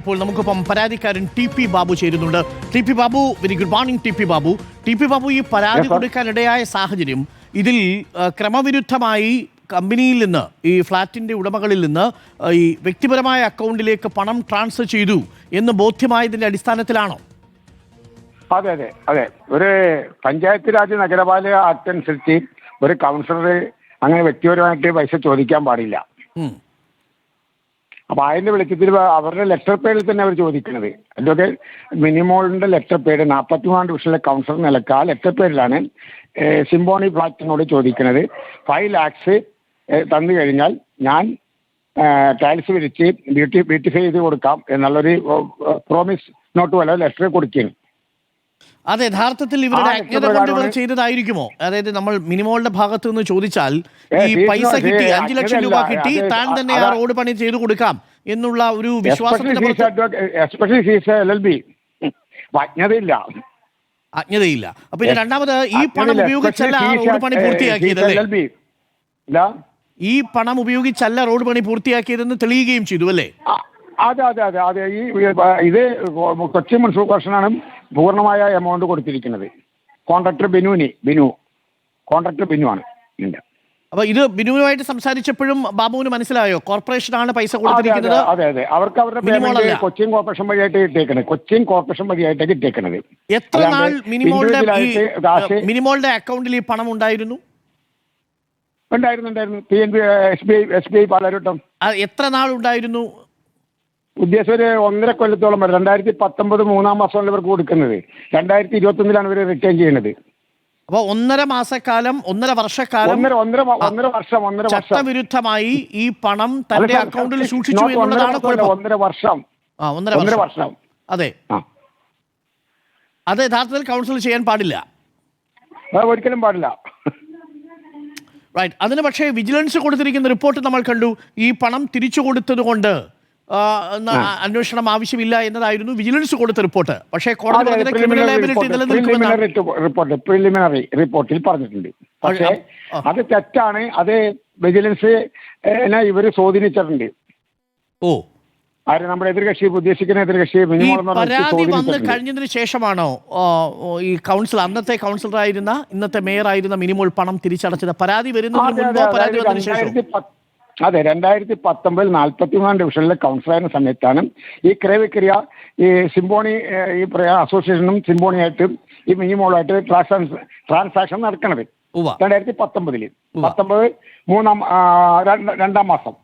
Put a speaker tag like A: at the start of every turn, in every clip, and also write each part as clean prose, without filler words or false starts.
A: ഇപ്പോൾ നമുക്കിപ്പം പരാതിക്കാരൻ ടി പി ബാബു ചേരുന്നുണ്ട്. T P Babu, very good morning. T P Babu, ഈ പരാതി കൊടുക്കാനിടയായ സാഹചര്യം, ഇതിൽ ക്രമവിരുദ്ധമായി കമ്പനിയിൽ നിന്ന്, ഈ ഫ്ളാറ്റിന്റെ ഉടമകളിൽ നിന്ന് ഈ വ്യക്തിപരമായ അക്കൗണ്ടിലേക്ക് പണം ട്രാൻസ്ഫർ ചെയ്തു എന്ന് ബോധ്യമായതിന്റെ അടിസ്ഥാനത്തിലാണോ?
B: അതെ അതെ അതെ ഒരു പഞ്ചായത്ത് രാജ് നഗരപാലിക ആക്ട് അനുസരിച്ച് ഒരു കൗൺസിലർ അങ്ങനെ വ്യക്തിപരമായിട്ട് പൈസ ചോദിക്കാൻ പാടില്ല. അപ്പൊ അതിന്റെ വെളിച്ചത്തിൽ അവരുടെ ലെറ്റർ പേഡിൽ തന്നെ അവർ ചോദിക്കുന്നത്. അതൊക്കെ മിനിമോളിന്റെ ലെറ്റർ പേഡ് 43 ഡിവിഷനിലെ കൗൺസിലർ നിലക്ക് ആ ലെറ്റർ പേഡിലാണ് സിംബോണി ഫ്ലാറ്റിനോട് ചോദിക്കുന്നത് 5 lakhs തന്നു കഴിഞ്ഞാൽ ഞാൻ ടൈൽസ് വിരിച്ച് ബ്യൂട്ടിഫൈ ചെയ്ത് കൊടുക്കാം എന്നുള്ളൊരു പ്രോമിസ് നോട്ട് പോലെ ലെറ്റർ കൊടുക്കുകയാണ്.
A: അത് യഥാർത്ഥത്തിൽ ഇവരുടെ അജ്ഞത കൊണ്ട് ഇവർ ചെയ്തതായിരിക്കുമോ? അതായത് നമ്മൾ മിനിമോളുടെ ഭാഗത്തു നിന്ന് ചോദിച്ചാൽ ഈ പൈസ കിട്ടി, 5 ലക്ഷം രൂപ കിട്ടി, താൻ തന്നെ ആ റോഡ് പണി ചെയ്തു കൊടുക്കാം എന്നുള്ള ഒരു വിശ്വാസത്തിന്റെ അജ്ഞതയില്ല. അപ്പൊ ഇനി രണ്ടാമത് ഈ പണം ഉപയോഗിച്ചല്ല ആ റോഡ് പണി പൂർത്തിയാക്കിയതല്ലേ? ഈ പണം ഉപയോഗിച്ചല്ല റോഡ് പണി പൂർത്തിയാക്കിയതെന്ന് തെളിയുകയും ചെയ്തു അല്ലേ?
B: അതെ അതെ അതെ അതെ ഇത് കൊച്ചി മുനിസിപ്പൽ കോർപ്പറേഷനാണ് പൂർണ്ണമായ എമൗണ്ട് കൊടുത്തിരിക്കുന്നത്. കോൺട്രാക്ടർ കോൺട്രാക്ടർ ബിനു ആണ്.
A: അപ്പൊ ഇത് ബിനുവുമായിട്ട് സംസാരിച്ചപ്പോഴും ബാബുവിന് മനസ്സിലായോ കോർപ്പറേഷനാണ് പൈസ കൊടുത്തിരിക്കുന്നത്?
B: അതെ അതെ അവർക്ക് അവരുടെ പേയ്മെന്റ് കൊച്ചിൻ കോർപ്പറേഷൻ വഴിയായിട്ട് കിട്ടിയേക്കണത്.
A: എത്ര നാൾ മിനിമോളുടെ അക്കൗണ്ടിൽ ഈ പണം ഉണ്ടായിരുന്നു?
B: SBI പാലാരിവട്ടം.
A: എത്ര നാൾ ഉണ്ടായിരുന്നു?
B: ഉദ്ദേശം ഒരു 1.5 കൊല്ലത്തോളം വരും. 2019 3-ാം മാസമാണ് ഇവർക്ക് കൊടുക്കുന്നത്. 2021 ഇവർ റിട്ടേൺ ചെയ്യുന്നത്.
A: അപ്പൊ 1.5 മാസക്കാലം 1.5 വർഷക്കാലം ചട്ടവിരുദ്ധമായി ഈ പണം തന്റെ അക്കൗണ്ടിൽ സൂക്ഷിച്ചു എന്നുള്ളതാണ് കുഴപ്പം.
B: 1.5 വർഷം.
A: അതെ, അത് യഥാർത്ഥത്തിൽ കൗൺസിൽ ചെയ്യാൻ പാടില്ല.
B: ഒരിക്കലും പാടില്ല.
A: റൈറ്റ്. അതിന് പക്ഷേ വിജിലൻസ് കൊടുത്തിരിക്കുന്ന റിപ്പോർട്ട് നമ്മൾ കണ്ടു. ഈ പണം തിരിച്ചു കൊടുത്തത് കൊണ്ട് അന്വേഷണം ആവശ്യമില്ല എന്നതായിരുന്നു വിജിലൻസ് കൊടുത്ത റിപ്പോർട്ട്. പക്ഷേ കോടതി ക്രിമിനൽ ലയബിലിറ്റി
B: പ്രിലിമിനറി റിപ്പോർട്ടിൽ പറഞ്ഞിട്ടുണ്ട്. പക്ഷേ അത് തെറ്റാണ്. അത് വിജിലൻസ് ഇവര് സ്വാധീനിച്ചിട്ടുണ്ട്. നമ്മുടെ എതിർകക്ഷി ഉദ്ദേശിക്കുന്ന എതിർകക്ഷി
A: പരാതി വന്ന് കഴിഞ്ഞതിന് ശേഷമാണോ ഈ കൗൺസിൽ, അന്നത്തെ കൗൺസിലറായിരുന്ന ഇന്നത്തെ മേയറായിരുന്ന മിനിമോൾ പണം തിരിച്ചടച്ചത്? പരാതി വരുന്നതിന് മുൻപോ പരാതി വന്നതിന് ശേഷം?
B: അതെ, 2019 43 ഡിവിഷനിലെ കൗൺസിലറിന്റെ സമയത്താണ് ഈ ക്രയവിക്രിയ ഈ സിംബോണി ഈ അസോസിയേഷനും സിംബോണിയായിട്ടും ഈ മിനിമോളായിട്ട് ട്രാൻസാക്ഷൻ നടക്കണത്. 2019 2-ാം മാസം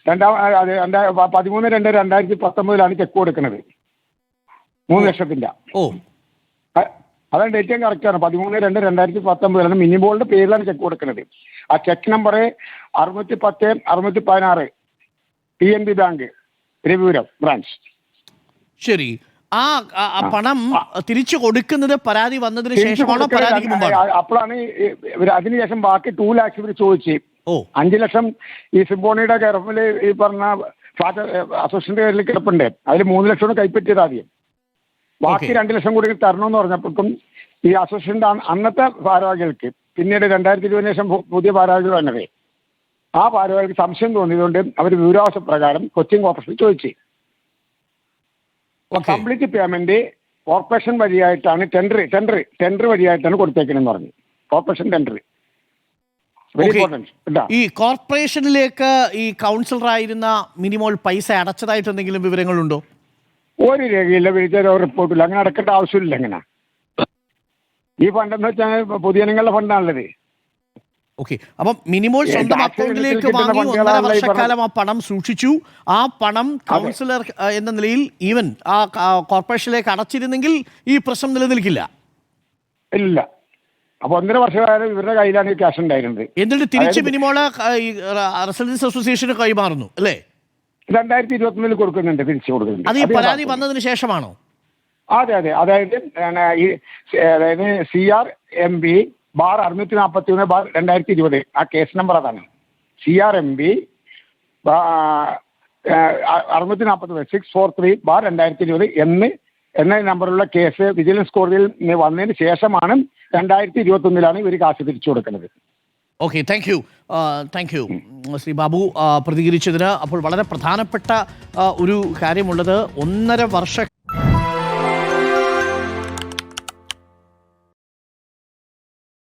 B: 13/2/2019 ചെക്ക് കൊടുക്കുന്നത് 3 ലക്ഷത്തിന്റെ. അതാണ് ഡേറ്റ് കറക്റ്റാണ്. 13/2/2019 മിനിമോളിന്റെ പേരിലാണ് ചെക്ക് കൊടുക്കുന്നത്. ആ check number 610/616 PNB bank Ravipuram branch.
A: ശരി. ആ പണം തിരിച്ചു കൊടുക്കുന്നത് പരാതി വന്നതിന് ശേഷമാണോ പരാതിക്ക് മുമ്പാണോ?
B: അപ്പോഴാണ് അതിനുശേഷം ബാക്കി 2 lakhs ഇവർ ചോദിച്ച് 5 ലക്ഷം ഈ സിംബോണിയുടെ കെയർഫിൽ ഈ പറഞ്ഞ ഫ്ലാറ്റ് അസോസിയേഷന്റെ പേരിൽ കിടപ്പുണ്ട്. അതിൽ 3 ലക്ഷം കൈപ്പറ്റിയത് ആദ്യം. ബാക്കി 2 ലക്ഷം കൂടി തരണമെന്ന് പറഞ്ഞപ്പോഴേക്കും ഈ അസോസിയേഷന്റെ അന്നത്തെ ഭാരവാഹികൾക്ക്, പിന്നീട് 2020 ശേഷം പുതിയ ഭാരവാഹികൾ വന്നത്, ആ ഭാരവാഹികൾക്ക് സംശയം തോന്നിയതുകൊണ്ട് അവർ വിവരാവകാശ പ്രകാരം കൊച്ചിൻ കോർപ്പറേഷൻ ചോദിച്ചു. കംപ്ലീറ്റ് പേയ്മെന്റ് കോർപ്പറേഷൻ വഴിയായിട്ടാണ് ടെൻഡർ വഴിയായിട്ടാണ് കൊടുത്തേക്കണെന്ന് പറഞ്ഞു. Corporation tender.
A: ഈ കോർപ്പറേഷനിലേക്ക് ഈ കൗൺസിലറായിരുന്ന മിനിമോൾ പൈസ അടച്ചതായിട്ട് എന്തെങ്കിലും വിവരങ്ങളുണ്ടോ?
B: ഒരു രേഖയില്ല, വിളിച്ച റിപ്പോർട്ടില്ല. അങ്ങനെ അടക്കേണ്ട ആവശ്യമില്ല. എങ്ങനെ ഈ ഫണ്ട് എന്ന് വെച്ചാൽ പൊതുജനങ്ങളുടെ ഫണ്ടാണുള്ളത്.
A: ഓക്കെ. അപ്പം മിനിമോൾ സ്വന്തം അക്കൗണ്ടിലേക്ക് വാങ്ങി 1.5 വർഷക്കാലം ആ പണം സൂക്ഷിച്ചു. ആ പണം കൗൺസിലർ എന്ന നിലയിൽ ഈവൻ ആ കോർപ്പറേഷനിലേക്ക് അടച്ചിരുന്നെങ്കിൽ ഈ പ്രശ്നം നിലനിൽക്കില്ല.
B: ഇല്ല. അപ്പൊ 1.5 വർഷക്കാലം ഇവരുടെ കയ്യിലാണ് ഈ ക്യാഷ് ഉണ്ടായിരുന്നത്.
A: എന്നിട്ട് തിരിച്ച് മിനിമോള് റെസിഡൻസ് അസോസിയേഷന് കൈമാറുന്നു അല്ലേ?
B: 2021 കൊടുക്കുന്നുണ്ട്, തിരിച്ചു കൊടുക്കുന്നുണ്ട്.
A: അത് ഈ പരാതി വന്നതിന് ശേഷമാണോ?
B: അതെ അതെ. അതായത് CRMB/641/2020 ആ കേസ് നമ്പർ അതാണ്. CRMB 643/2020 എന്ന നമ്പറുള്ള കേസ് വിജിലൻസ് കോടതിയിൽ വന്നതിന് ശേഷമാണ് 2021 ഇവർ കാശ് തിരിച്ചു കൊടുക്കുന്നത്.
A: Okay, thank you Shri Babu പ്രതികരിച്ചതിന്. അപ്പോൾ വളരെ പ്രധാനപ്പെട്ട ഒരു കാര്യമുള്ളത്, 1.5 വർഷം